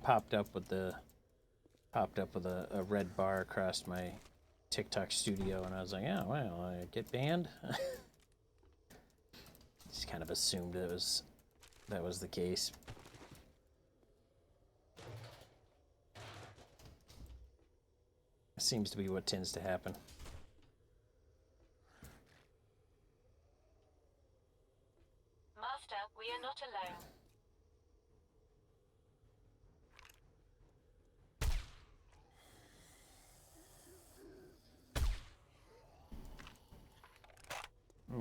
popped up with a red bar across my TikTok studio, and I was like, oh well, I get banned. Just kind of assumed that was the case. It seems to be what tends to happen. Master, we are not alone.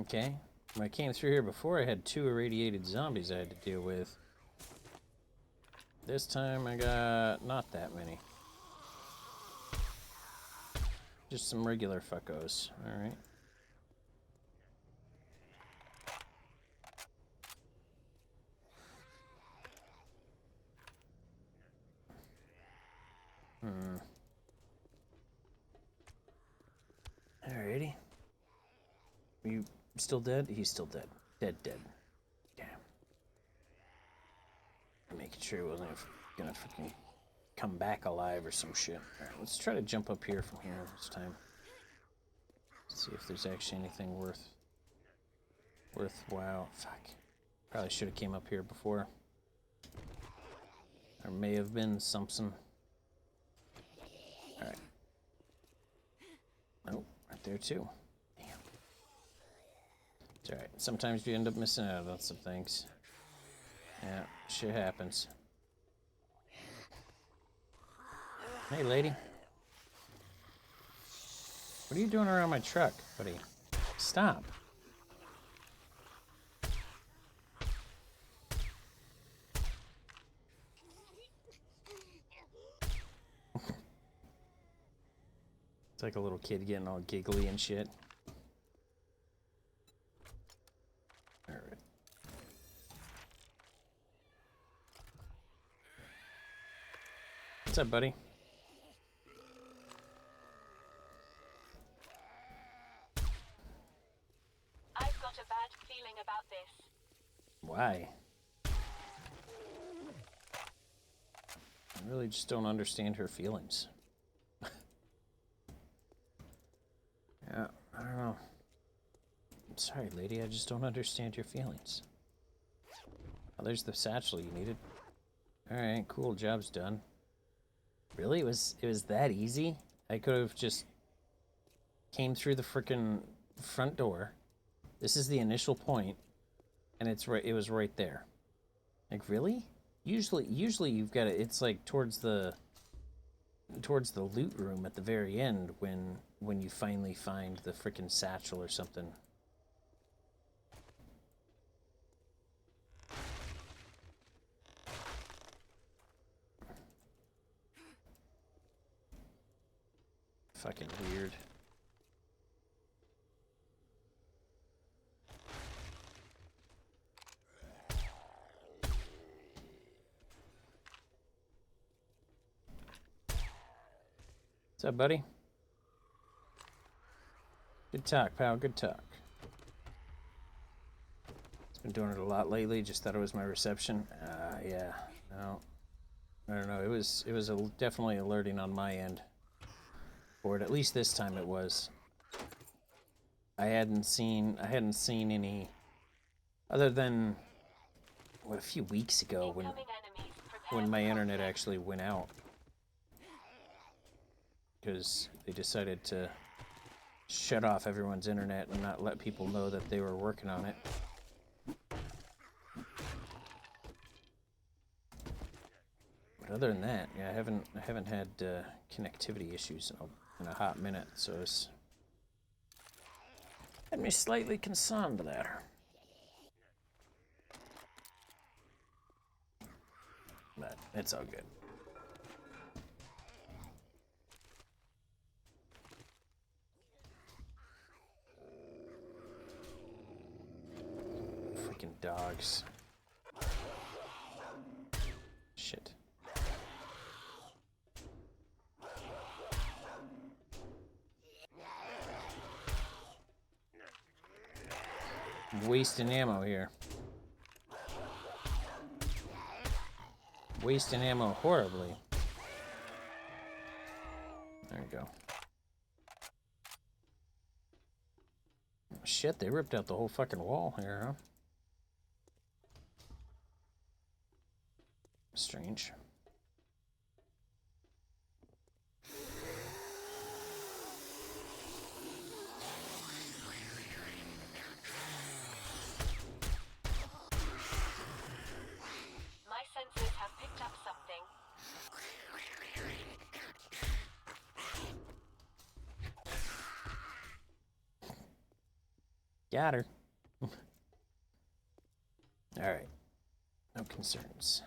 Okay. When I came through here before, I had 2 irradiated zombies I had to deal with. This time I got not that many. Just some regular fuckos. Alright. Alrighty. Are you still dead? He's still dead. Dead. Damn. I'm making sure he wasn't gonna freaking come back alive or some shit. Alright, let's try to jump up here from here this time. See if there's actually anything worthwhile. Fuck. Probably should have came up here before. There may have been something. Alright. Oh, right there too. Damn. It's alright. Sometimes you end up missing out on some things. Yeah, shit happens. Hey, lady. What are you doing around my truck, buddy? Stop. It's like a little kid getting all giggly and shit. All right. What's up, buddy? I've got a bad feeling about this. Why? I really just don't understand her feelings. Yeah, I don't know. I'm sorry, lady, I just don't understand your feelings. Oh, there's the satchel you needed. Alright, cool, job's done. Really? It was that easy? I could have just came through the frickin' front door. This is the initial point, and it was right there. Like, really? Usually you've got it. It's like towards the loot room at the very end when you finally find the frickin' satchel or something. Fucking weird. What's up, buddy? Good talk, pal. Good talk. It's been doing it a lot lately. Just thought it was my reception. Yeah. No. I don't know. It was definitely alerting on my end. Or at least this time it was. I hadn't seen any other than a few weeks ago when my internet actually went out. Because they decided to shut off everyone's internet and not let people know that they were working on it. But other than that, yeah, I haven't had connectivity issues in a hot minute, so it's had me slightly concerned there. But it's all good. Freaking dogs. Shit. I'm wasting ammo here. wasting ammo horribly. There we go. Oh, shit, they ripped out the whole fucking wall here, huh? Strange. My sensors have picked up something. Got her. Alright. No concerns.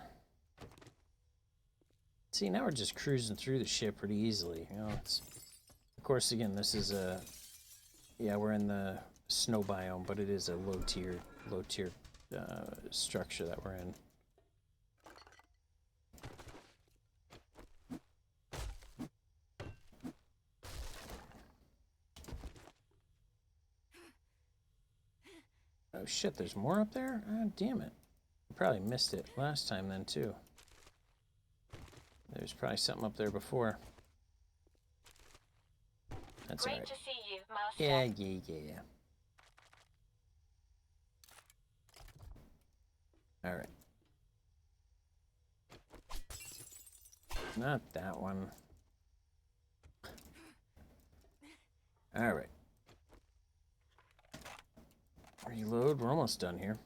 See, now we're just cruising through the ship pretty easily. You know, it's... Of course, again, this is a... Yeah, we're in the snow biome, but it is a low-tier structure that we're in. Oh shit, there's more up there? Ah, damn it. I probably missed it last time then, too. There's probably something up there before. That's Great alright. to see you, Master. Yeah. Alright. Not that one. Alright. Reload. We're almost done here.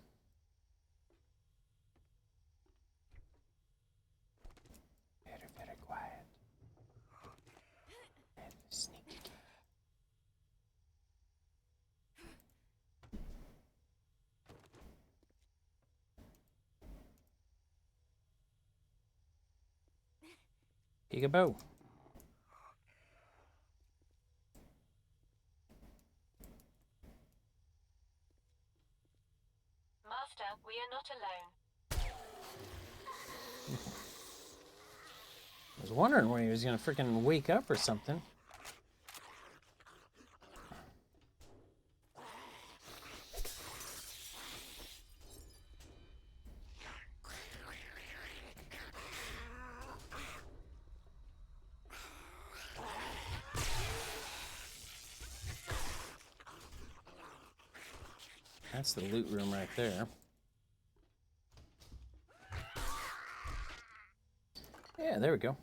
Very quiet. And sneaky. Peekaboo. Master, we are not alone. I was wondering when he was gonna freaking wake up or something. That's the loot room right there. Yeah, there we go.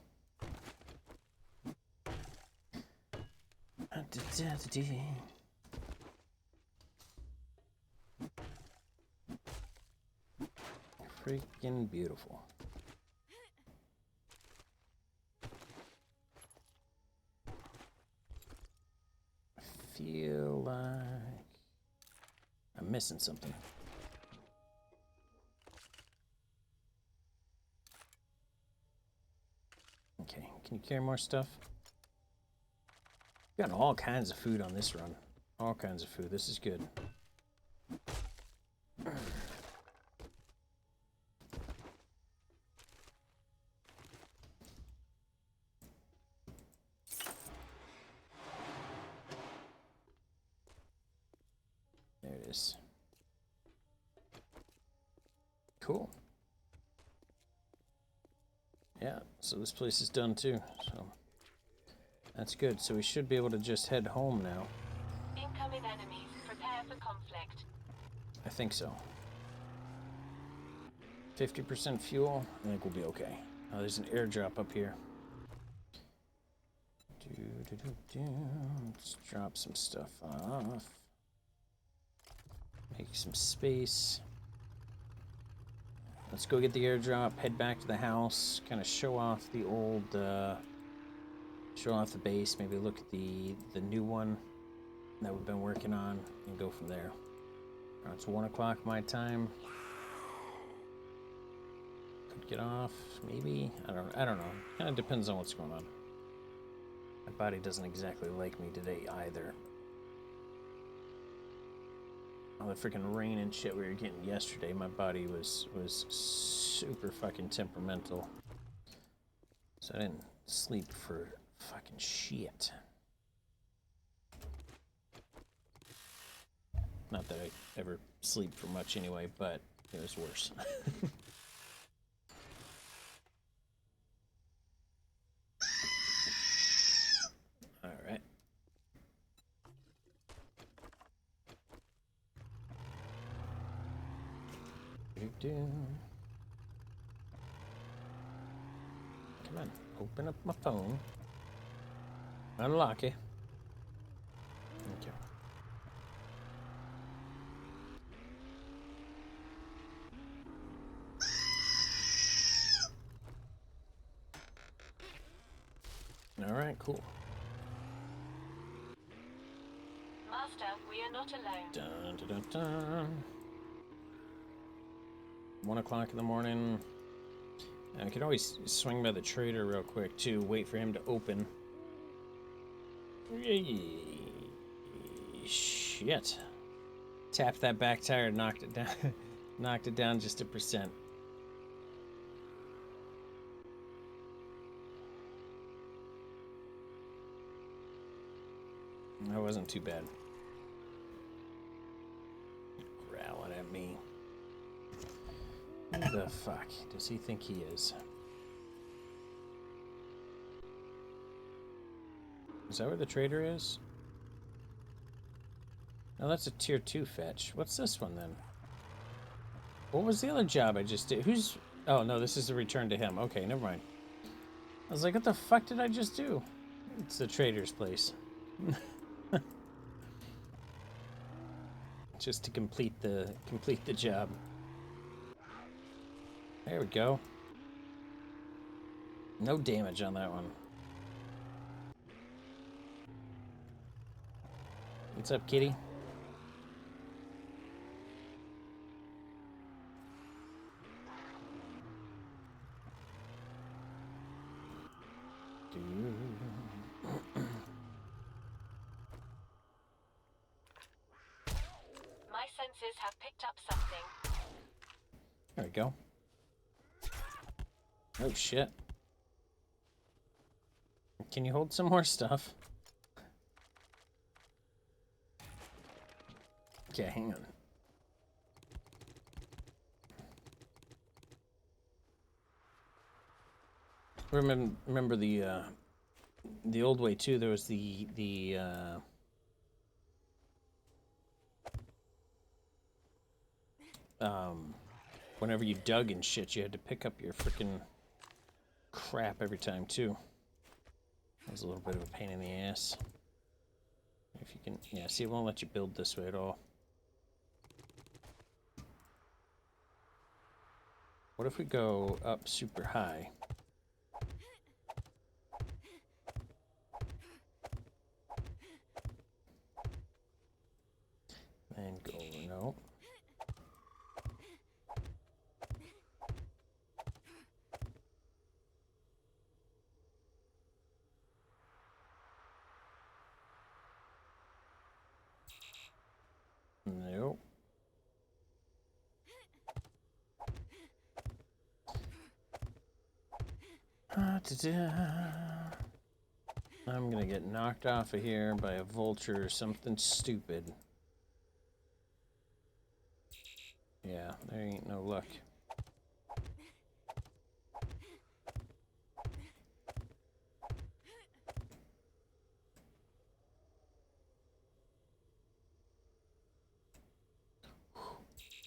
Freaking beautiful. I feel like I'm missing something. Okay, can you carry more stuff? Got all kinds of food on this run. All kinds of food. This is good. There it is. Cool. Yeah, so this place is done too, so that's good. So we should be able to just head home now. Incoming enemies. Prepare for conflict. I think so. 50% fuel, I think we'll be okay. Oh, there's an airdrop up here. Let's drop some stuff off. Make some space. Let's go get the airdrop, head back to the house, kind of show off the old, show off the base, maybe look at the new one that we've been working on, and go from there. It's 1 o'clock my time. Could get off, maybe. I don't know. Kind of depends on what's going on. My body doesn't exactly like me today either. All the freaking rain and shit we were getting yesterday, my body was super fucking temperamental. So I didn't sleep for fucking shit. Not that I ever sleep for much anyway, but it was worse. Come on, open up my phone. Unlock it. Thank you. All right, cool. Master, we are not alone. Dun, dun, dun, dun. 1 o'clock in the morning. I could always swing by the trader real quick too. Wait for him to open. Shit. Tapped that back tire, knocked it down. Knocked it down just 1%. That wasn't too bad. Growling at me. Who the fuck does he think he is? Is that where the trader is? No, that's a tier 2 fetch. What's this one then? What was the other job I just did? Who's... Oh, no, this is a return to him. Okay, never mind. I was like, what the fuck did I just do? It's the trader's place. Just to complete the job. There we go. No damage on that one. What's up, kitty? My senses have picked up something. There we go. Oh shit. Can you hold some more stuff? Okay, hang on. Remember the old way too. There was whenever you dug and shit, you had to pick up your freaking crap every time too. That was a little bit of a pain in the ass. If you can, yeah. See, it won't let you build this way at all. What if we go up super high? And go, no. Nope. I'm gonna get knocked off of here by a vulture or something stupid. Yeah, there ain't no luck.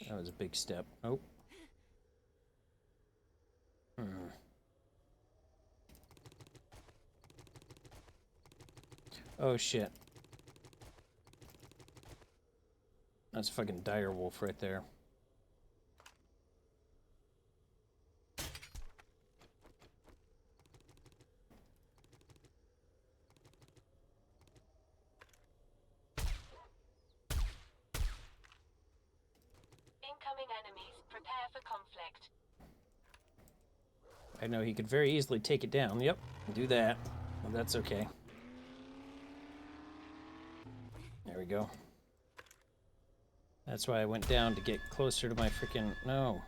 That was a big step. Oh. Oh shit. That's a fucking dire wolf right there. Incoming enemies. Prepare for conflict. I know he could very easily take it down. Yep, do that. Well, that's okay. There we go. That's why I went down to get closer to my freaking... No.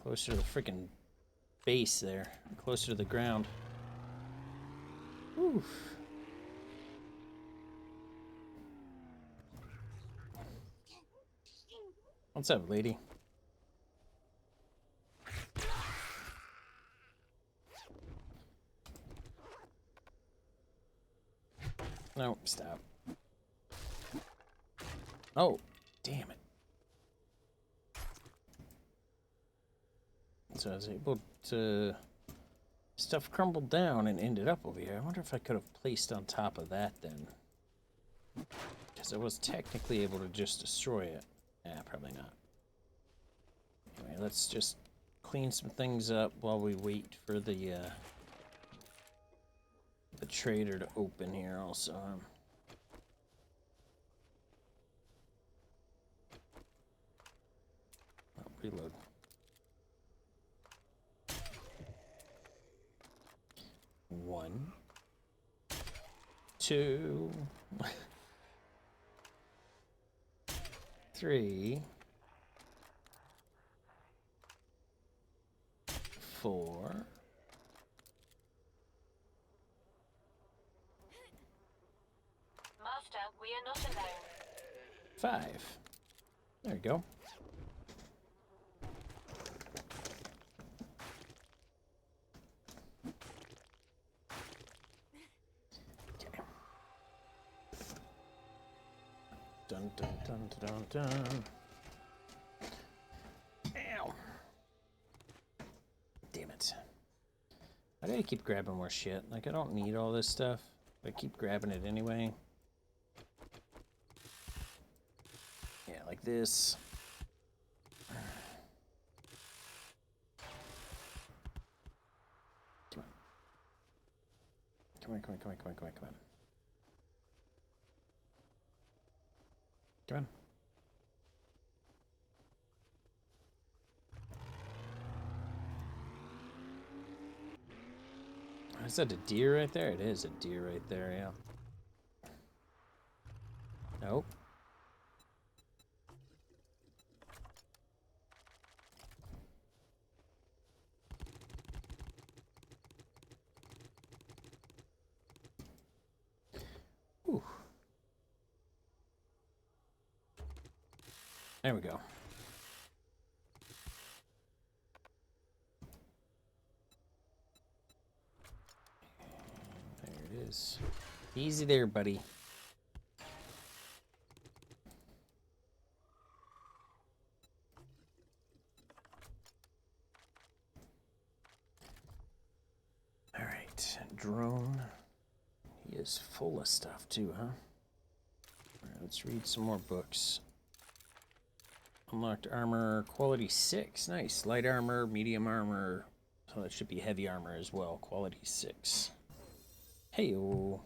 Closer to the freaking base there. Closer to the ground. Oof. What's up, lady? No, stop. Oh, damn it. So I was able to... Stuff crumbled down and ended up over here. I wonder if I could have placed on top of that then. Because I was technically able to just destroy it. Yeah, probably not. Anyway, let's just clean some things up while we wait for the trader to open here also. Oh, reload. One. Two. Three. 4. Master, we are not alone. 5. There we go. Okay. Dun dun dun dun dun. Ow. Damn it. Why do I keep grabbing more shit? Like, I don't need all this stuff, but I keep grabbing it anyway. Yeah, like this. Come on. Come on, come on, come on, come on, come on, come on. Come on. Is that a deer right there? It is a deer right there, yeah. Nope. Ooh. There we go. There it is. Easy there, buddy. All right, drone. He is full of stuff too, huh? All right, let's read some more books. Unlocked armor, quality 6. Nice. Light armor, medium armor. So that should be heavy armor as well. Quality 6. Hey-oh.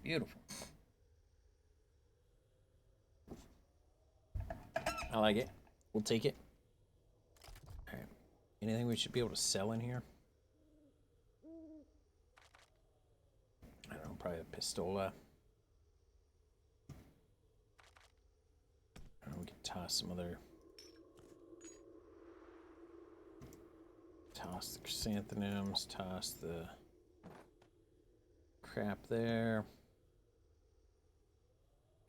Beautiful. I like it. We'll take it. All right. Anything we should be able to sell in here? I don't know, probably a pistola. I don't know, we can toss some other... Toss the chrysanthemums, toss the crap there.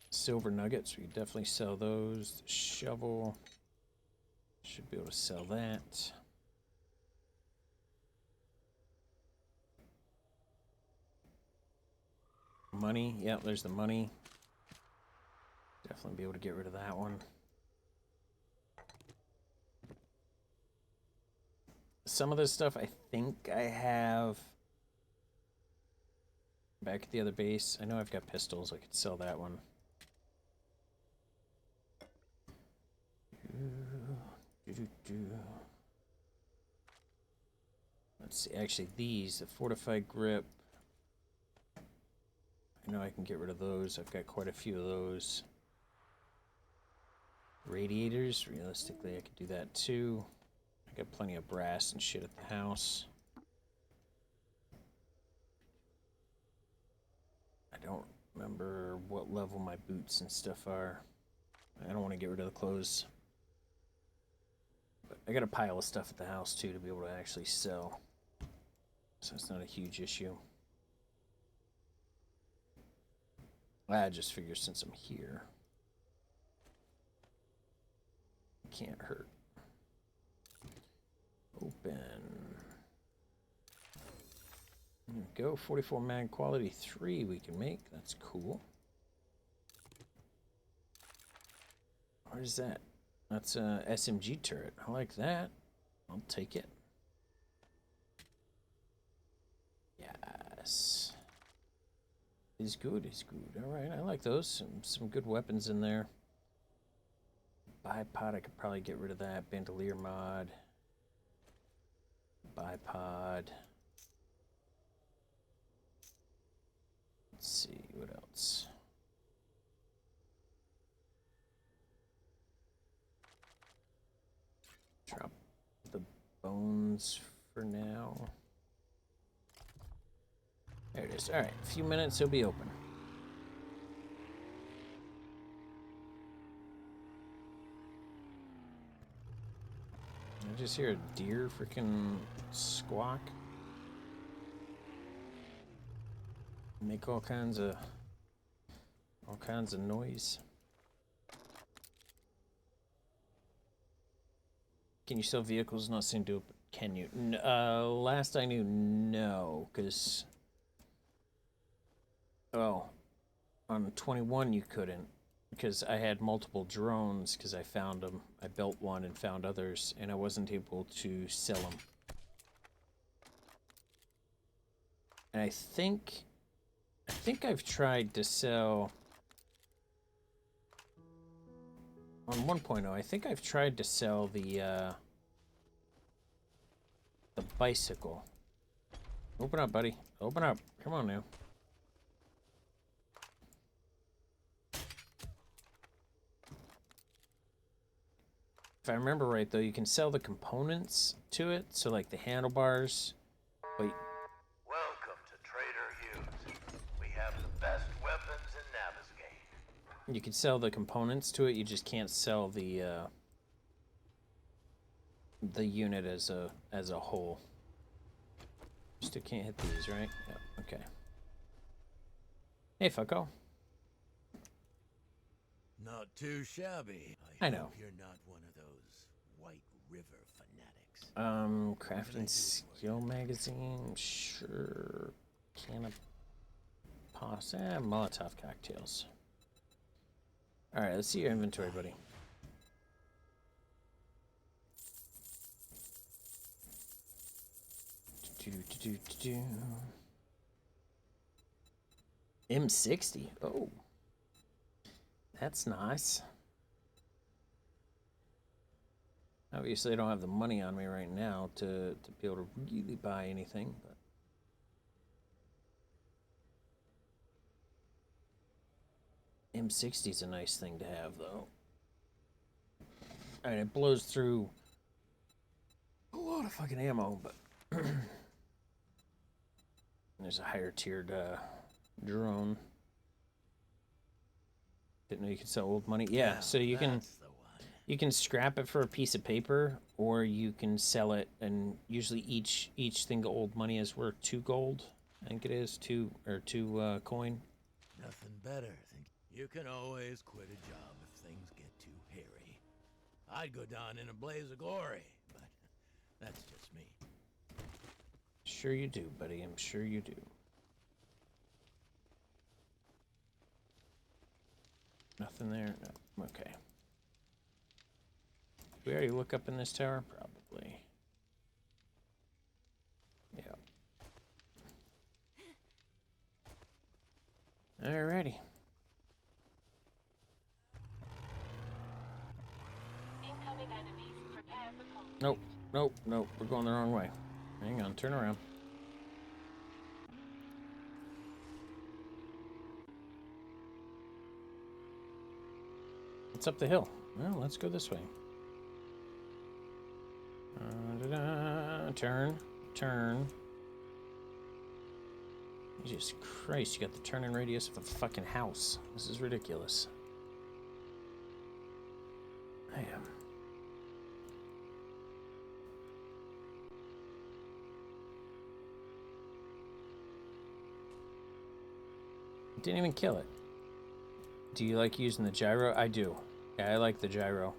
Silver nuggets, we can definitely sell those. The shovel, should be able to sell that. Money, yep, there's the money. Definitely be able to get rid of that one. Some of this stuff I think I have back at the other base. I know I've got pistols, I could sell that one. Let's see, actually these, the fortified grip. I know I can get rid of those. I've got quite a few of those. Radiators, realistically I could do that too. I got plenty of brass and shit at the house. I don't remember what level my boots and stuff are. I don't want to get rid of the clothes. But I got a pile of stuff at the house too to be able to actually sell. So it's not a huge issue. I just figure since I'm here, it can't hurt. Open. There we go. 44 mag quality 3 we can make. That's cool. What is that? That's a SMG turret. I like that. I'll take it. Yes. Is good, is good. Alright, I like those. Some good weapons in there. Bipod, I could probably get rid of that. Bandolier mod. Bipod. Let's see, what else? Drop the bones for now. There it is. Alright, a few minutes, it'll be open. I just hear a deer freaking squawk. Make all kinds of noise. Can you sell vehicles not seen to? Can you? Last I knew, no, because on 21 you couldn't, because I had multiple drones because I found them. I built one and found others, and I wasn't able to sell them. And I think I've tried to sell on 1.0. I think I've tried to sell the bicycle. Open up, buddy. Open up. Come on now. If I remember right, though, you can sell the components to it, so like the handlebars. But welcome to Trader Hughes. We have the best weapons in Navisgate. you can sell the components to it. You just can't sell the unit as a whole. Still can't hit these, right? Yep. Okay. Hey, fucko. Not too shabby. I know. Hope you're not one of those White River fanatics. Crafting skill magazine, sure. Can of pasta, Molotov cocktails. All right, let's see your inventory, buddy. M60. Oh, that's nice. Obviously, I don't have the money on me right now to be able to really buy anything, but M60 is a nice thing to have, though. Alright, it blows through a lot of fucking ammo, but there's a higher tiered drone. Didn't know you could sell old money. Yeah, so you can scrap it for a piece of paper, or you can sell it, and usually each thing of old money is worth 2 gold. I think it is 2 coin. Nothing better. You can always quit a job if things get too hairy. I'd go down in a blaze of glory, but that's just me. Sure you do, buddy. I'm sure you do. Nothing there? No. Okay. Did we already look up in this tower? Probably. Yeah. Alrighty. Incoming enemies. Prepare for combat. Nope. Nope. Nope. We're going the wrong way. Hang on. Turn around. It's up the hill. Well, let's go this way. Turn. Turn. Jesus Christ, you got the turning radius of a fucking house. This is ridiculous. I am. Didn't even kill it. Do you like using the gyro? I do. Yeah, I like the gyro.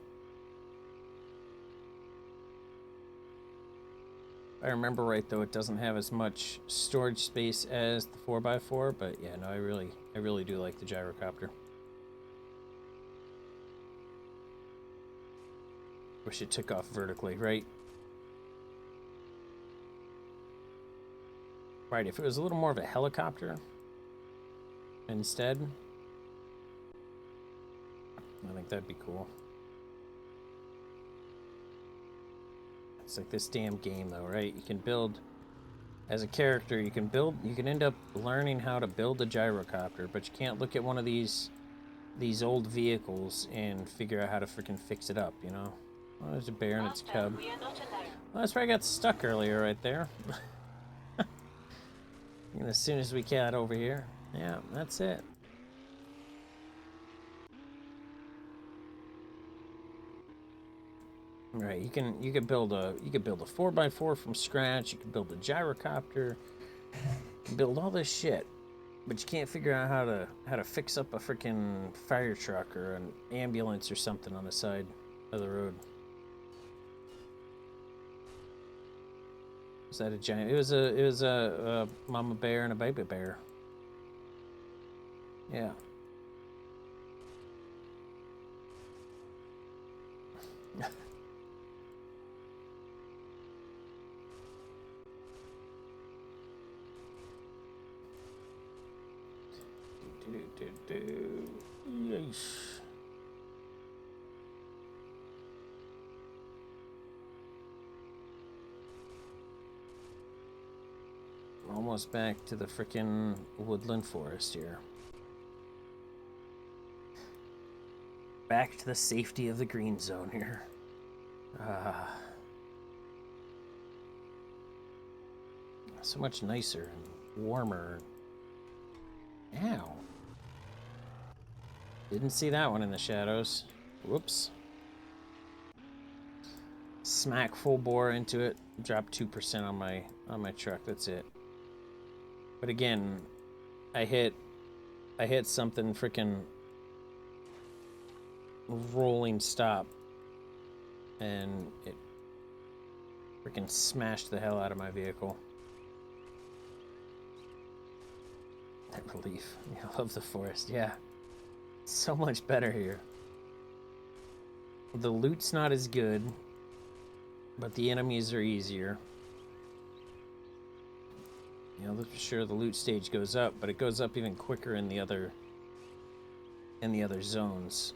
If I remember right, though, it doesn't have as much storage space as the 4x4, but yeah, no, I really do like the gyrocopter. Wish it took off vertically, right? Right, if it was a little more of a helicopter instead, I think that'd be cool. It's like this damn game though, right? You can build, as a character, you can end up learning how to build a gyrocopter, but you can't look at one of these old vehicles and figure out how to freaking fix it up, you know? Oh, there's a bear and its cub. We are not alone. Well, that's where I got stuck earlier right there. And as soon as we got over here, yeah, that's it. Right, you can build a 4x4 from scratch. You can build a gyrocopter. You can build all this shit, but you can't figure out how to fix up a freaking fire truck or an ambulance or something on the side of the road. Was that a giant? It was a mama bear and a baby bear. Yeah. Yeesh. Almost back to the frickin' woodland forest here. Back to the safety of the green zone here. So much nicer and warmer. Ow. Didn't see that one in the shadows. Whoops. Smack full bore into it. Drop 2% on my truck. That's it. But again, I hit something freaking rolling stop, and it freaking smashed the hell out of my vehicle. That relief. I love the forest. Yeah. So much better here. The loot's not as good, but the enemies are easier. You know, sure, the loot stage goes up, but it goes up even quicker in the other zones.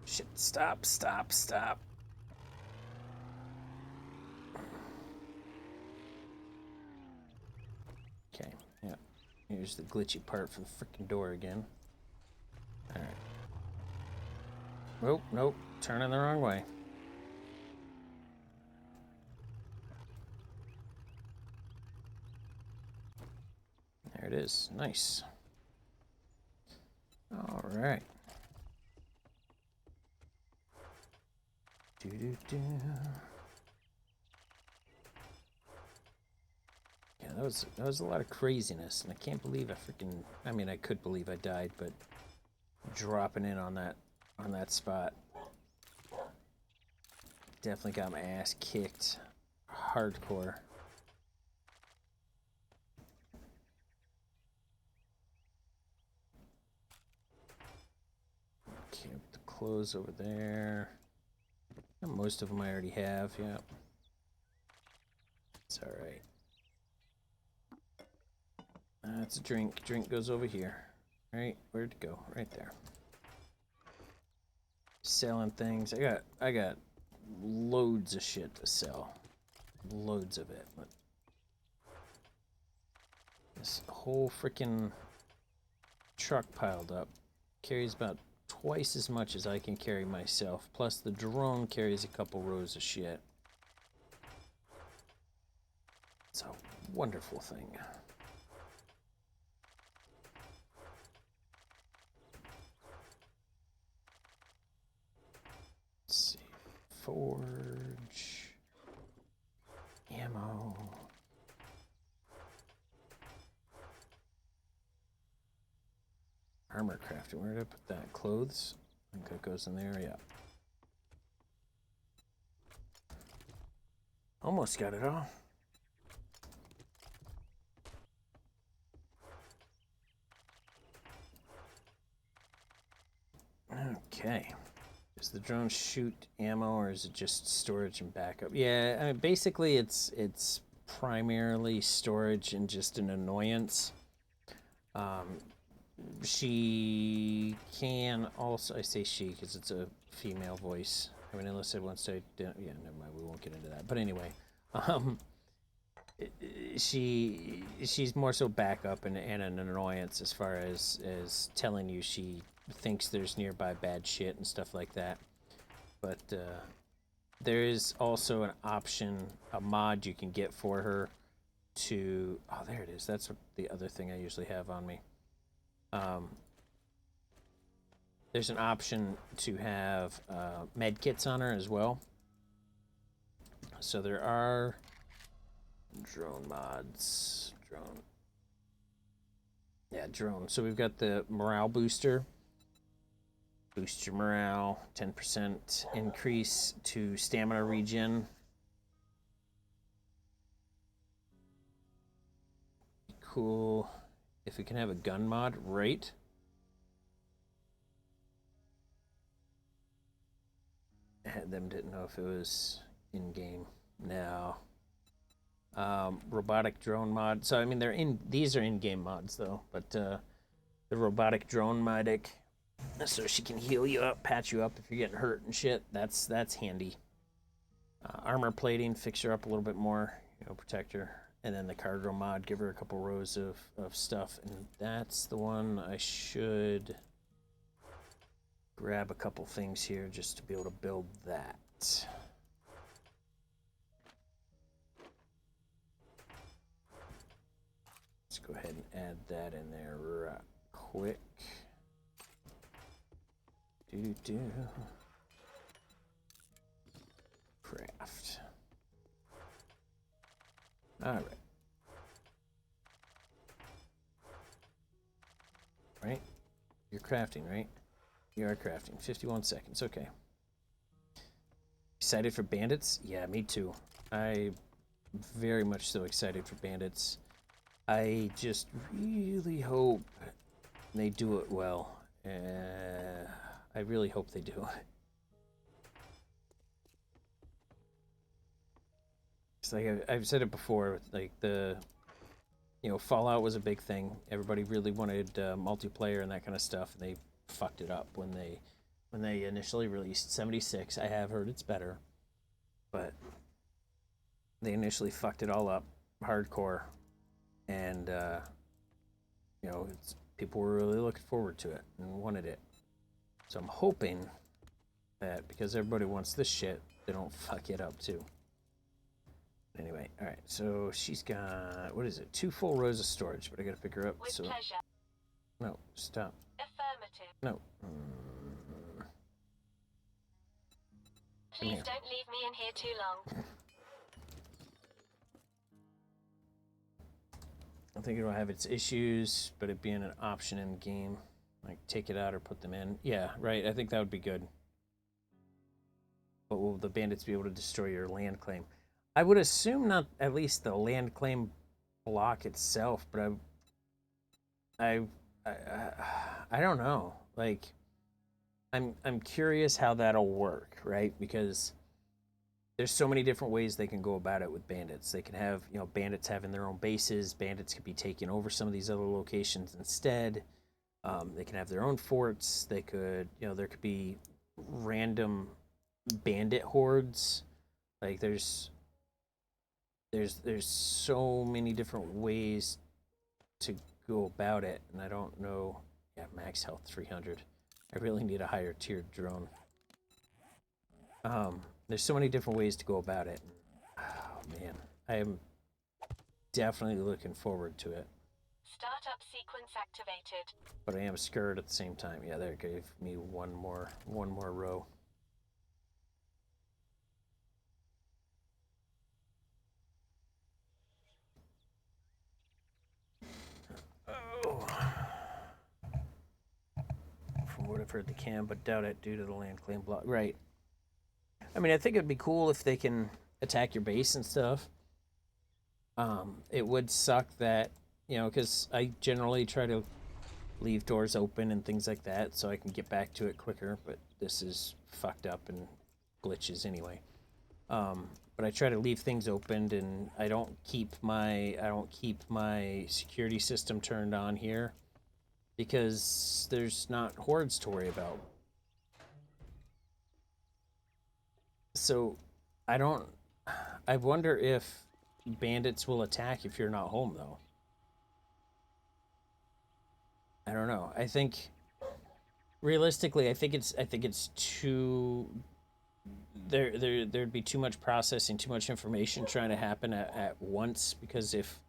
Shit, stop. Okay, yeah. Here's the glitchy part for the freaking door again. Alright. Nope. Turning the wrong way. There it is. Nice. Alright. Yeah, that was a lot of craziness, and I can't believe I could believe I died, but dropping in on that spot definitely got my ass kicked hardcore. Okay, the clothes over there. Most of them I already have, yeah. It's alright. That's a drink. Drink goes over here. Right? Where'd it go? Right there. Selling things. I got loads of shit to sell. Loads of it. But this whole freaking truck piled up carries about twice as much as I can carry myself. Plus the drone carries a couple rows of shit. It's a wonderful thing. Let's see. Forge. Ammo. Armor crafting. Where did I put that? Clothes? I think that goes in there, yeah. Almost got it all. Okay. Does the drone shoot ammo, or is it just storage and backup? Yeah, I mean, basically it's primarily storage and just an annoyance. She can also, I say she because it's a female voice. I mean, unless it wants to, yeah, never mind, we won't get into that. But anyway, she's more so backup and an annoyance as far as telling you she thinks there's nearby bad shit and stuff like that. But there is also an option, a mod you can get for her to, oh, there it is. That's what the other thing I usually have on me. There's an option to have med kits on her as well. So there are drone mods. Drone. So we've got the morale booster. Boost your morale. 10% increase to stamina regen. Cool. If we can have a gun mod, right? Them didn't know if it was in game. No. Robotic drone mod. So I mean, these are in-game mods though. But the robotic drone medic, so she can heal you up, patch you up if you're getting hurt and shit. That's handy. Armor plating, fix her up a little bit more. Protect her. And then the cargo mod, give her a couple rows of stuff. And that's the one I should grab a couple things here just to be able to build that. Let's go ahead and add that in there right quick. Craft. All right. Right? You're crafting, right? You are crafting. 51 seconds. Okay. Excited for bandits? Yeah, me too. I'm very much so excited for bandits. I just really hope they do it well. I really hope they do. It's like I've said it before, like Fallout was a big thing. Everybody really wanted multiplayer and that kind of stuff, and they fucked it up when they initially released 76. I have heard it's better, but they initially fucked it all up hardcore, and people were really looking forward to it and wanted it. So I'm hoping that because everybody wants this shit, they don't fuck it up too. Anyway, all right. So she's got, what is it? 2 full rows of storage, but I gotta pick her up. With pleasure. No, stop. Affirmative. No. Please don't leave me in here too long. I think it'll have its issues, but it being an option in the game, like take it out or put them in. Yeah, right. I think that would be good. But will the bandits be able to destroy your land claim? I would assume not, at least the land claim block itself, but I don't know. Like, I'm curious how that'll work, right? Because there's so many different ways they can go about it with bandits. They can have, bandits having their own bases. Bandits could be taking over some of these other locations instead. They can have their own forts. They could, there could be random bandit hordes. Like, there's so many different ways to go about it, and I don't know. Yeah, max health 300. I really need a higher tiered drone. There's so many different ways to go about it. Oh man, I am definitely looking forward to it. Startup sequence activated. But I am scared at the same time. Yeah, there gave me one more row. Oh. From what I've heard, they can, but doubt it due to the land claim block. Right. I mean, I think it'd be cool if they can attack your base and stuff. It would suck that, because I generally try to leave doors open and things like that so I can get back to it quicker, but this is fucked up and glitches anyway. But I try to leave things opened, and I don't keep my security system turned on here because there's not hordes to worry about. So I wonder if bandits will attack if you're not home, though. I don't know. I think realistically, I think it's too there'd be too much processing, too much information trying to happen at once, because if,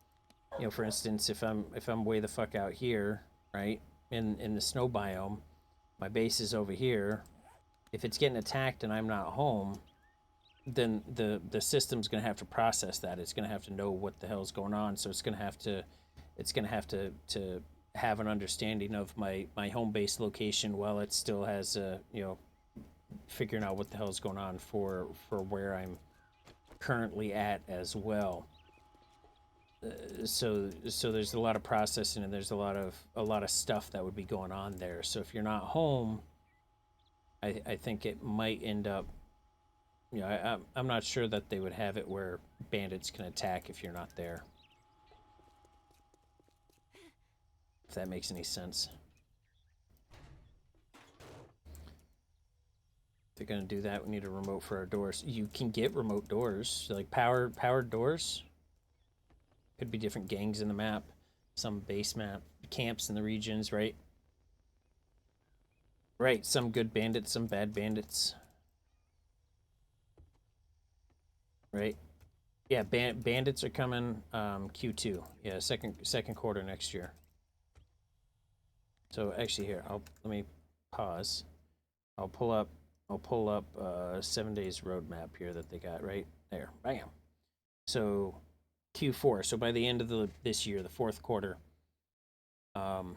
you know, for instance, if I'm way the fuck out here, right, in the snow biome, my base is over here. If it's getting attacked and I'm not home, then the system's going to have to process that. It's going to have to know what the hell's going on. So it's going to have to have an understanding of my home base location while it still has figuring out what the hell's going on for where I'm currently at as well. So there's a lot of processing, and there's a lot of stuff that would be going on there. So if you're not home, I think it might end up, you know, I'm not sure that they would have it where bandits can attack if you're not there. If that makes any sense. If they're gonna do that, we need a remote for our doors. You can get remote doors, like powered doors. Could be different gangs in the map, some base map, camps in the regions, right? Right, some good bandits, some bad bandits. Right? Yeah, bandits are coming Q2. Yeah, second quarter next year. So actually here, let me pause. I'll pull up 7 days roadmap here that they got right there. Bam. So Q4. So by the end of this year, the fourth quarter, we'll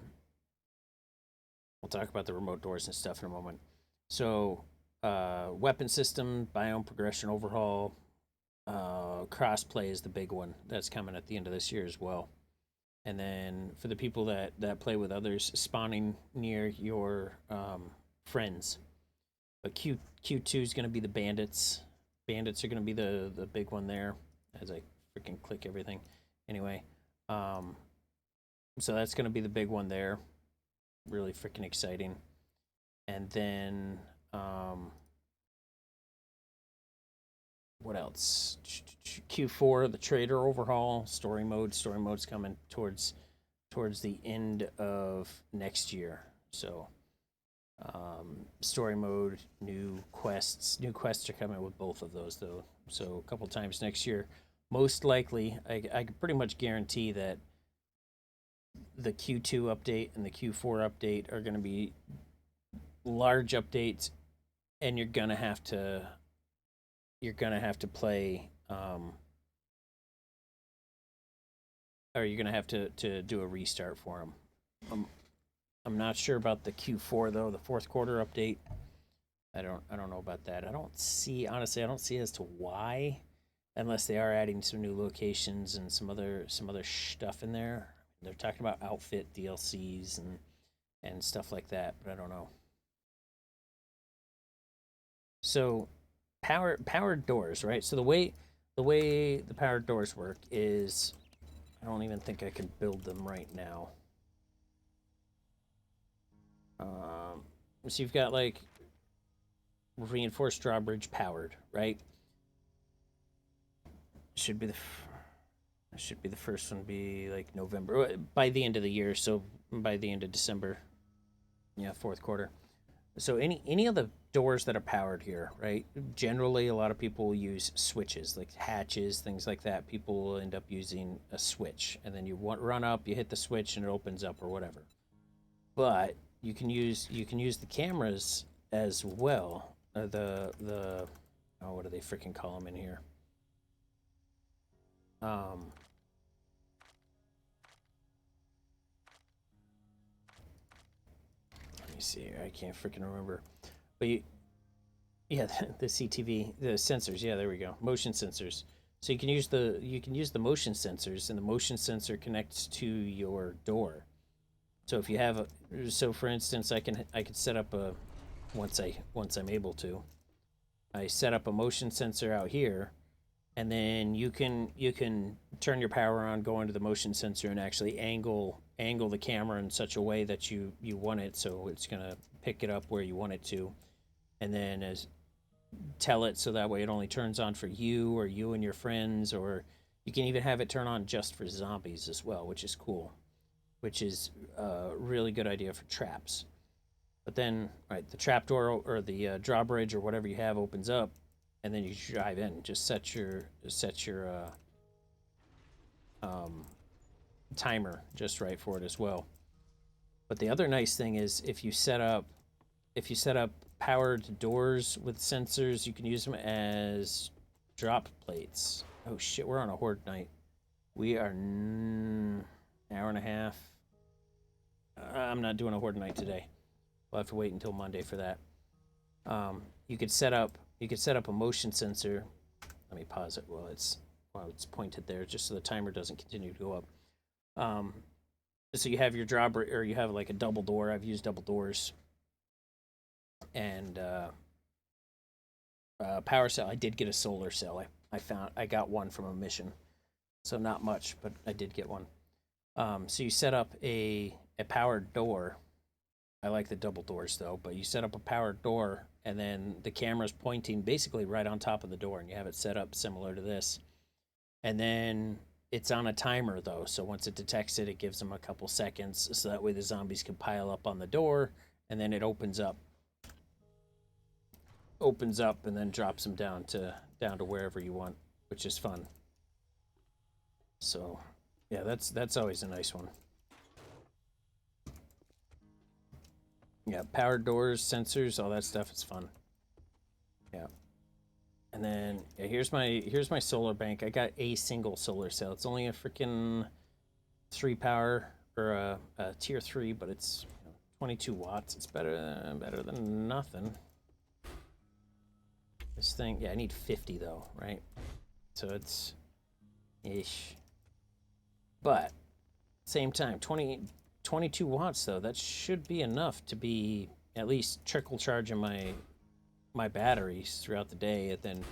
talk about the remote doors and stuff in a moment. So weapon system, biome progression overhaul, crossplay is the big one that's coming at the end of this year as well. And then for the people that play with others, spawning near your friends. But Q2 is going to be the bandits. Bandits are going to be the big one there, as I freaking click everything. Anyway, so that's going to be the big one there. Really freaking exciting. And then what else? Q4, the trader overhaul, story mode. Story mode's coming towards the end of next year. So story mode, new quests are coming with both of those, though. So a couple times next year, most likely, I can pretty much guarantee that the Q2 update and the Q4 update are going to be large updates, and you're gonna have to play or you're gonna have to do a restart for them. I'm not sure about the Q4 though, the fourth quarter update. I don't know about that. I don't see as to why, unless they are adding some new locations and some other stuff in there. They're talking about outfit DLCs and stuff like that, but I don't know. So powered doors, right? So the way the powered doors work is, I don't even think I can build them right now. So you've got like reinforced drawbridge powered, right? Should be the first one, be like November, by the end of the year. So by the end of December, yeah, fourth quarter. So any of the doors that are powered here, right? Generally, a lot of people use switches, like hatches, things like that. People will end up using a switch, and then you run up, you hit the switch, and it opens up or whatever. But you can use the cameras as well. The what do they freaking call them in here? Let me see. I can't freaking remember. But yeah, the CTV, the sensors. Yeah, there we go. Motion sensors. So you can use the motion sensors, and the motion sensor connects to your door. So if you have so for instance, I could set up once I'm able to, I set up a motion sensor out here, and then you can turn your power on, go into the motion sensor, and actually angle the camera in such a way that you want it, so it's gonna pick it up where you want it to, and then tell it so that way it only turns on for you or you and your friends, or you can even have it turn on just for zombies as well, which is cool, which is a really good idea for traps. But then, right, the trapdoor or the drawbridge or whatever you have opens up, and then you drive in. Just set your timer just right for it as well. But the other nice thing is if you set up powered doors with sensors, you can use them as drop plates. Oh shit, we're on a horde night. We are hour and a half. I'm not doing a horde night today. We'll have to wait until Monday for that. You could set up a motion sensor. Let me pause it while it's pointed there, just so the timer doesn't continue to go up. So you have your drawbridge, or you have like a double door. I've used double doors. And power cell. I did get a solar cell. I got one from a mission, so not much, but I did get one. So you set up a powered door. I like the double doors though, but you set up a powered door, and then the camera's pointing basically right on top of the door, and you have it set up similar to this. And then it's on a timer though, so once it detects it, it gives them a couple seconds, so that way the zombies can pile up on the door, and then it opens up and then drops them down to wherever you want, which is fun. So yeah, that's always a nice one. Yeah, powered doors, sensors, all that stuff is fun. Yeah. And then here's my solar bank. I got a single solar cell. It's only a freaking 3 power, or a tier 3, but it's 22 watts. It's better than nothing. This thing, yeah, I need 50 though, right? So it's ish. But same time, 22 watts though, that should be enough to be at least trickle charging my batteries throughout the day, and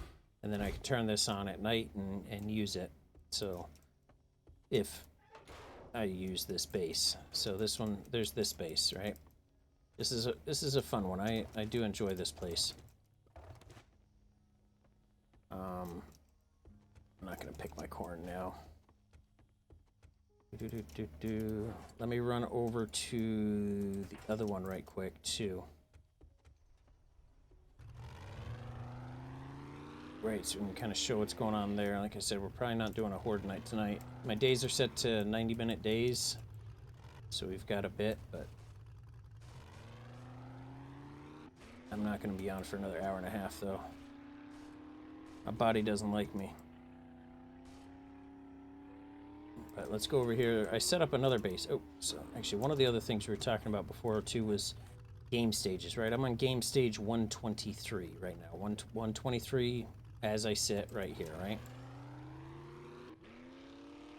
then I can turn this on at night and use it. So if I use this base, so this one, there's this base, right? This is a fun one. I do enjoy this place. I'm not gonna pick my corn now. Let me run over to the other one right quick too. Right, so we can kind of show what's going on there. Like I said, we're probably not doing a horde night tonight. My days are set to 90-minute days, so we've got a bit, but I'm not going to be on for another hour and a half though. My body doesn't like me. But let's go over here. I set up another base. Oh, so actually one of the other things we were talking about before too was game stages, right? I'm on game stage 123 right now. 123 as I sit right here, right?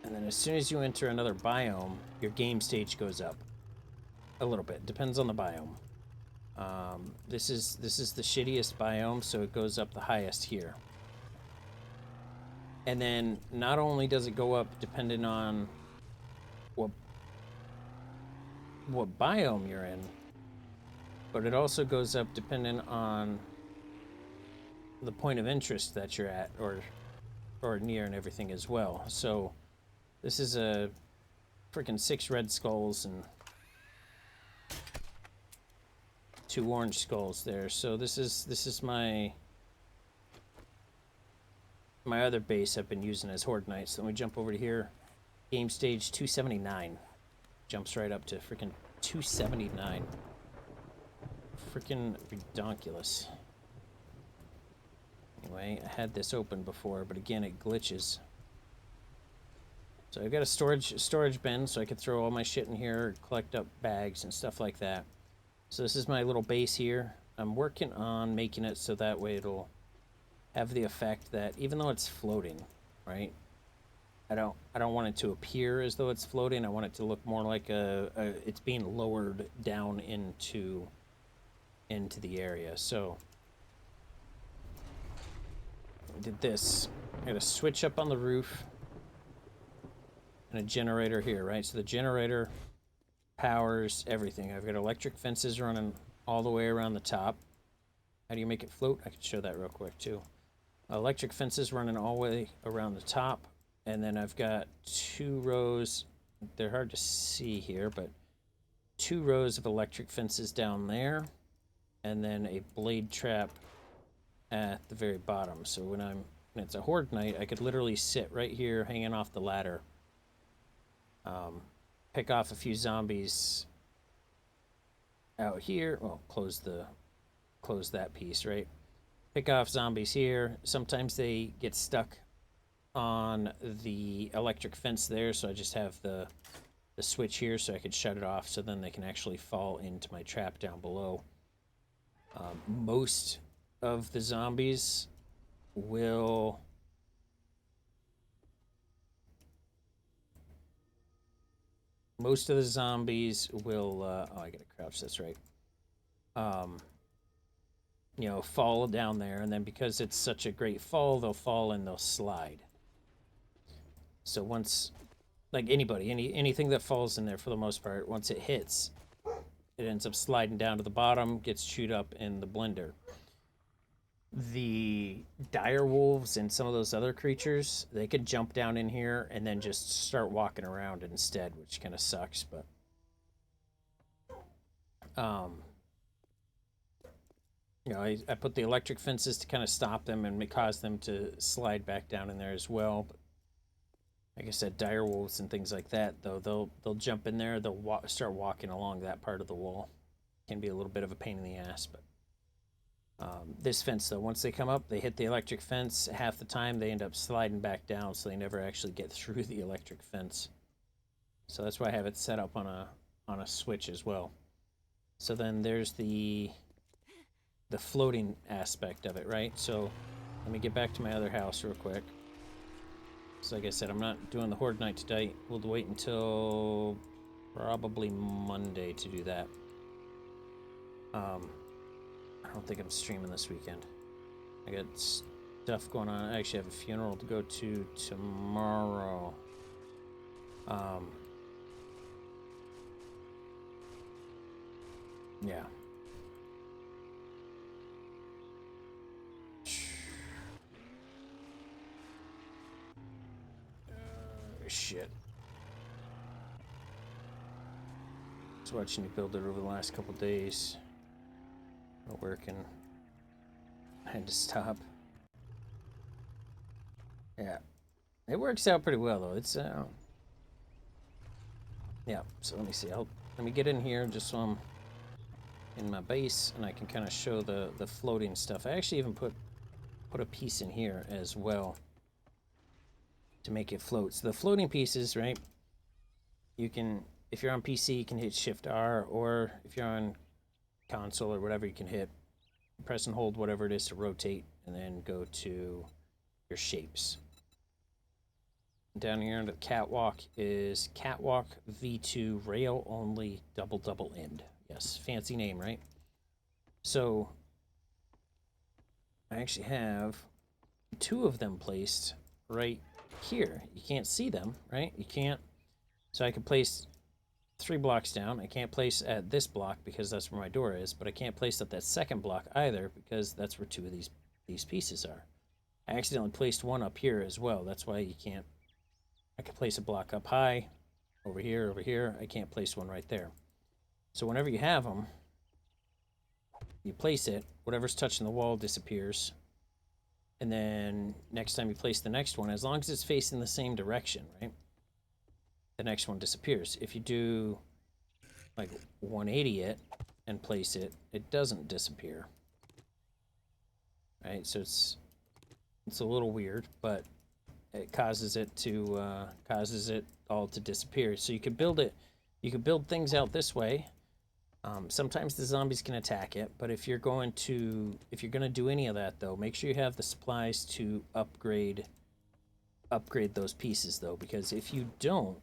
And then as soon as you enter another biome, your game stage goes up a little bit. Depends on the biome. This is the shittiest biome, so it goes up the highest here. And then not only does it go up depending on what biome you're in, but it also goes up depending on the point of interest that you're at or near and everything as well. So this is a freaking 6 red skulls and 2 orange skulls there. So this is my other base I've been using as horde nights. So let me jump over to here. Game stage 279. Jumps right up to freaking 279. Freaking redonkulous. Anyway, I had this open before, but again it glitches. So I've got a storage bin, so I could throw all my shit in here, collect up bags and stuff like that. So this is my little base here. I'm working on making it so that way it'll have the effect that even though it's floating, right? I don't want it to appear as though it's floating. I want it to look more like it's being lowered down into the area. So did this. I got a switch up on the roof and a generator here, right? So the generator powers everything. I've got electric fences running all the way around the top. How do you make it float? I can show that real quick too. Electric fences running all the way around the top, and then I've got 2 rows. They're hard to see here, but 2 rows of electric fences down there, and then a blade trap at the very bottom. So when it's a horde night, I could literally sit right here hanging off the ladder, pick off a few zombies out here. Well, close that piece, right? Pick off zombies here. Sometimes they get stuck on the electric fence there, so I just have the switch here so I could shut it off, so then they can actually fall into my trap down below. Most of the zombies will oh, I gotta crouch, that's right. You know, fall down there, and then because it's such a great fall, they'll fall and they'll slide. So once, like anything that falls in there for the most part, once it hits, it ends up sliding down to the bottom, gets chewed up in the blender. The dire wolves and some of those other creatures, they could jump down in here and then just start walking around instead, which kind of sucks, but you know, I put the electric fences to kind of stop them and cause them to slide back down in there as well. But like I said, dire wolves and things like that, though, they'll jump in there, they'll start walking along that part of the wall. Can be a little bit of a pain in the ass, but this fence, though, once they come up, they hit the electric fence. Half the time, they end up sliding back down, so they never actually get through the electric fence. So that's why I have it set up on a switch as well. So then there's the floating aspect of it, right? So let me get back to my other house real quick. So like I said, I'm not doing the horde night today. We'll wait until probably Monday to do that. I don't think I'm streaming this weekend. I got stuff going on. I actually have a funeral to go to tomorrow. Yeah. Shit. I was watching you build it over the last couple days. Not working. I had to stop. Yeah. It works out pretty well though. It's yeah, so let me see. Let me get in here just so I'm in my base and I can kind of show the floating stuff. I actually even put a piece in here as well to make it float. So the floating pieces, right? You can, if you're on PC, you can hit Shift R, or if you're on console or whatever, you can hit press and hold whatever it is to rotate, and then go to your shapes. Down here under catwalk is catwalk V2 rail only double end. Yes, fancy name, right? So I actually have 2 of them placed right here. You can't see them, right? You can't. So I can place 3 blocks down. I can't place at this block because that's where my door is, but I can't place at that second block either because that's where 2 of these pieces are. I accidentally placed 1 up here as well. That's why you can't. I can place a block up high, over here. I can't place 1 right there. So whenever you have them, you place it, whatever's touching the wall disappears. And then next time you place the next one, as long as it's facing the same direction, right? The next one disappears. If you do like 180 it and place it, it doesn't disappear. Right? So it's a little weird, but it causes it all to disappear. So you could build things out this way. Sometimes the zombies can attack it, but if you're going to do any of that though, make sure you have the supplies to upgrade those pieces though, because if you don't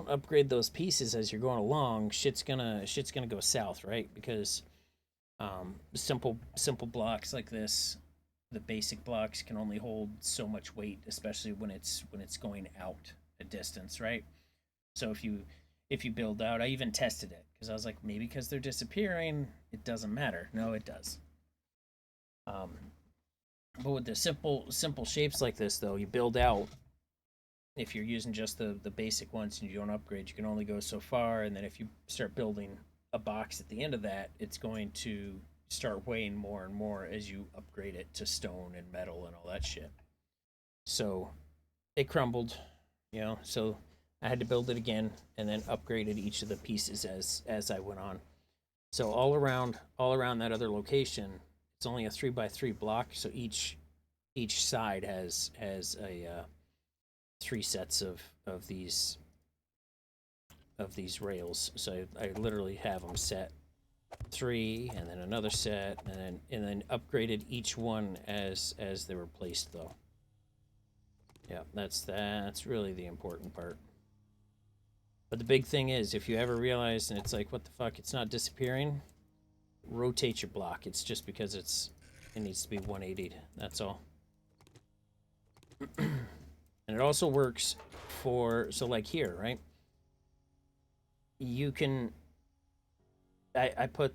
upgrade those pieces as you're going along, shit's gonna go south, right? Because simple blocks like this the basic blocks can only hold so much weight, especially when it's going out a distance, right? So if you build out, I even tested it because I was like, maybe because they're disappearing, it doesn't matter. No, it does. Um, but with the simple shapes like this, though, you build out. If you're using just the basic ones and you don't upgrade, you can only go so far. And then if you start building a box at the end of that, it's going to start weighing more and more as you upgrade it to stone and metal and all that shit. So it crumbled, you know. So I had to build it again and then upgraded each of the pieces as I went on. So all around that other location, it's only a 3x3 block. So each side has a three sets of these rails. So I literally have them set three, and then another set, and then upgraded each one as they were placed, though. Yeah, that's really the important part. But the big thing is, if you ever realize, and it's like, what the fuck, it's not disappearing, rotate your block. It's just because it needs to be 180'd. That's all. And it also works for, so like here, right? You can, I put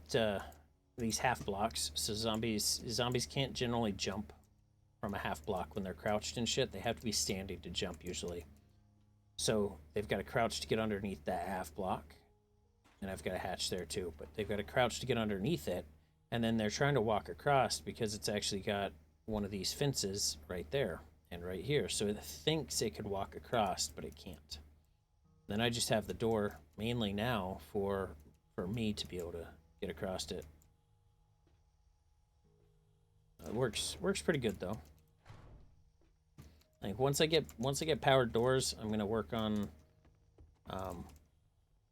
these half blocks, so zombies can't generally jump from a half block when they're crouched and shit. They have to be standing to jump usually. So they've got to crouch to get underneath that half block. And I've got a hatch there too, but they've got to crouch to get underneath it. And then they're trying to walk across because it's actually got one of these fences right there and right here. So it thinks it could walk across, but it can't. Then I just have the door mainly now for me to be able to get across it. It works pretty good though. Like once I get powered doors, I'm gonna work on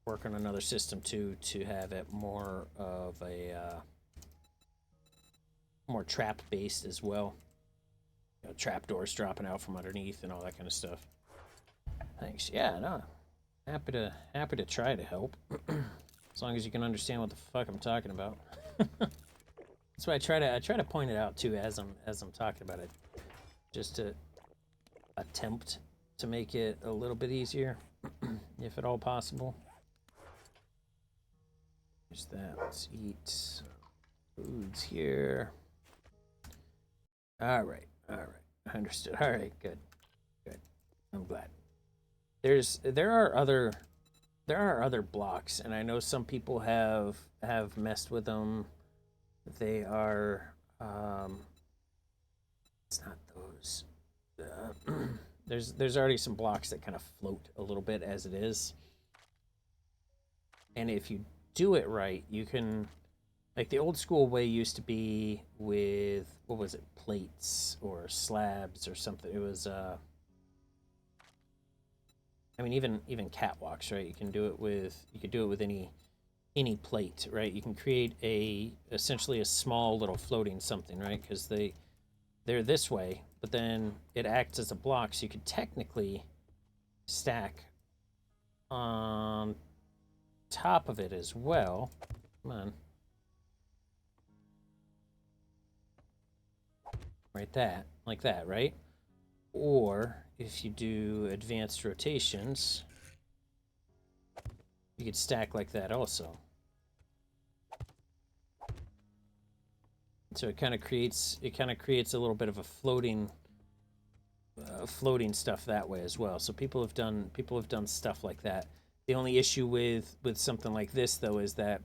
another system too to have it more of a more trap based as well. You know, trap doors dropping out from underneath and all that kind of stuff. Thanks. Yeah, no. Happy to try to help. As long as you can understand what the fuck I'm talking about. That's why I try to point it out too as I'm talking about it. Just to attempt to make it a little bit easier, if at all possible. There's that. Let's eat foods here. All right. Understood. All right. Good. I'm glad. There are other blocks, and I know some people have messed with them. They are it's not those. There's already some blocks that kind of float a little bit as it is, and if you do it right, you can, like the old school way used to be with, what was it, plates or slabs or something. It was I mean, even catwalks, right? You could do it with any plate, right? You can create essentially a small little floating something, right? Because they're this way, but then it acts as a block, so you could technically stack on top of it as well. Come on. Right, like that, right? Or if you do advanced rotations, you could stack like that also. So it kind of creates a little bit of a floating stuff that way as well. So people have done stuff like that. The only issue with something like this though is that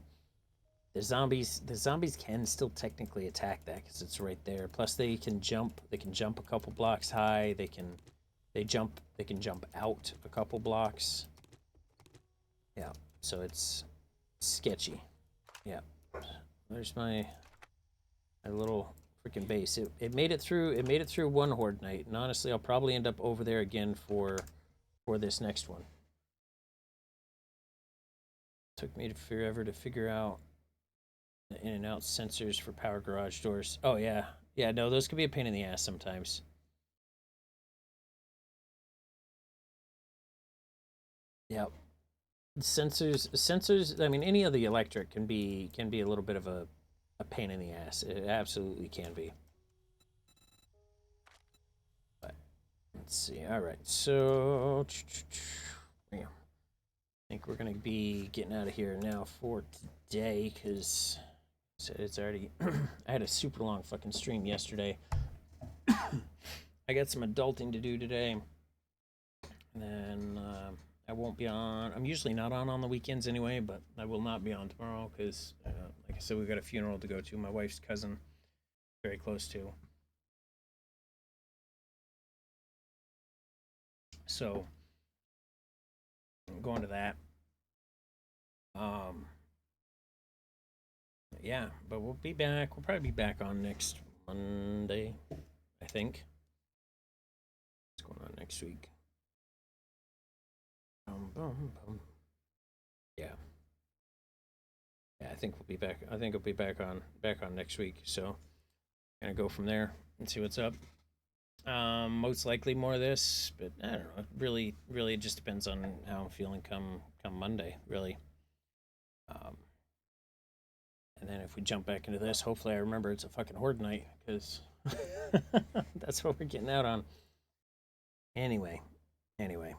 the zombies can still technically attack that because it's right there. Plus they can jump a couple blocks high. They can jump out a couple blocks. Yeah, so it's sketchy. Yeah, there's my little freaking base. It made it through one horde night, and honestly, I'll probably end up over there again for this next one. Took me forever to figure out the in and out sensors for power garage doors. Oh yeah, no, those can be a pain in the ass sometimes. Yep. Sensors, I mean, any of the electric can be a little bit of a pain in the ass. It absolutely can be. Let's see. All right. So, yeah. I think we're going to be getting out of here now for today because it's already. I had a super long fucking stream yesterday. I got some adulting to do today. And then I won't be on. I'm usually not on the weekends anyway, but I will not be on tomorrow because, like I said, we've got a funeral to go to. My wife's cousin, very close to. So I'm going to that. Yeah, but we'll be back. We'll probably be back on next Monday, I think. What's going on next week? Yeah. Yeah, I think we'll be back. I think we'll be back on next week. So, gonna go from there and see what's up. Most likely more of this, but I don't know. It really, it just depends on how I'm feeling come Monday, really. And then if we jump back into this, hopefully I remember it's a fucking horde night because that's what we're getting out on. Anyway, I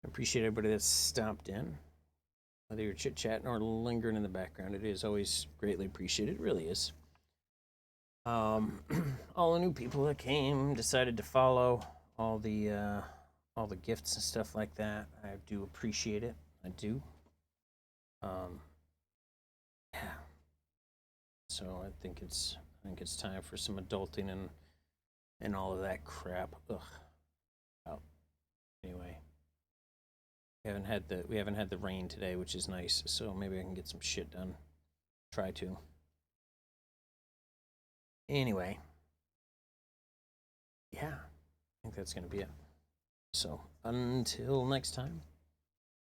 appreciate everybody that's stopped in, whether you're chit chatting or lingering in the background. It is always greatly appreciated. It really is. All the new people that came, decided to follow, all the gifts and stuff like that. I do appreciate it. I do. Yeah. So I think it's time for some adulting and all of that crap. Ugh. Oh. Anyway, we haven't had the rain today, which is nice. So maybe I can get some shit done. Try to. Anyway. Yeah, I think that's gonna be it. So until next time,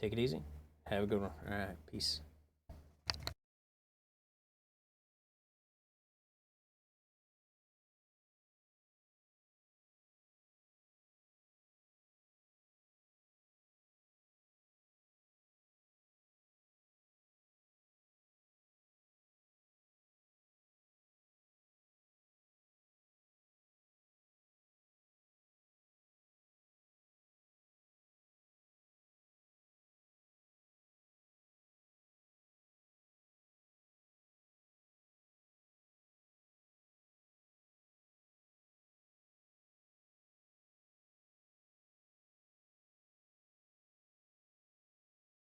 take it easy. Have a good one. All right, peace.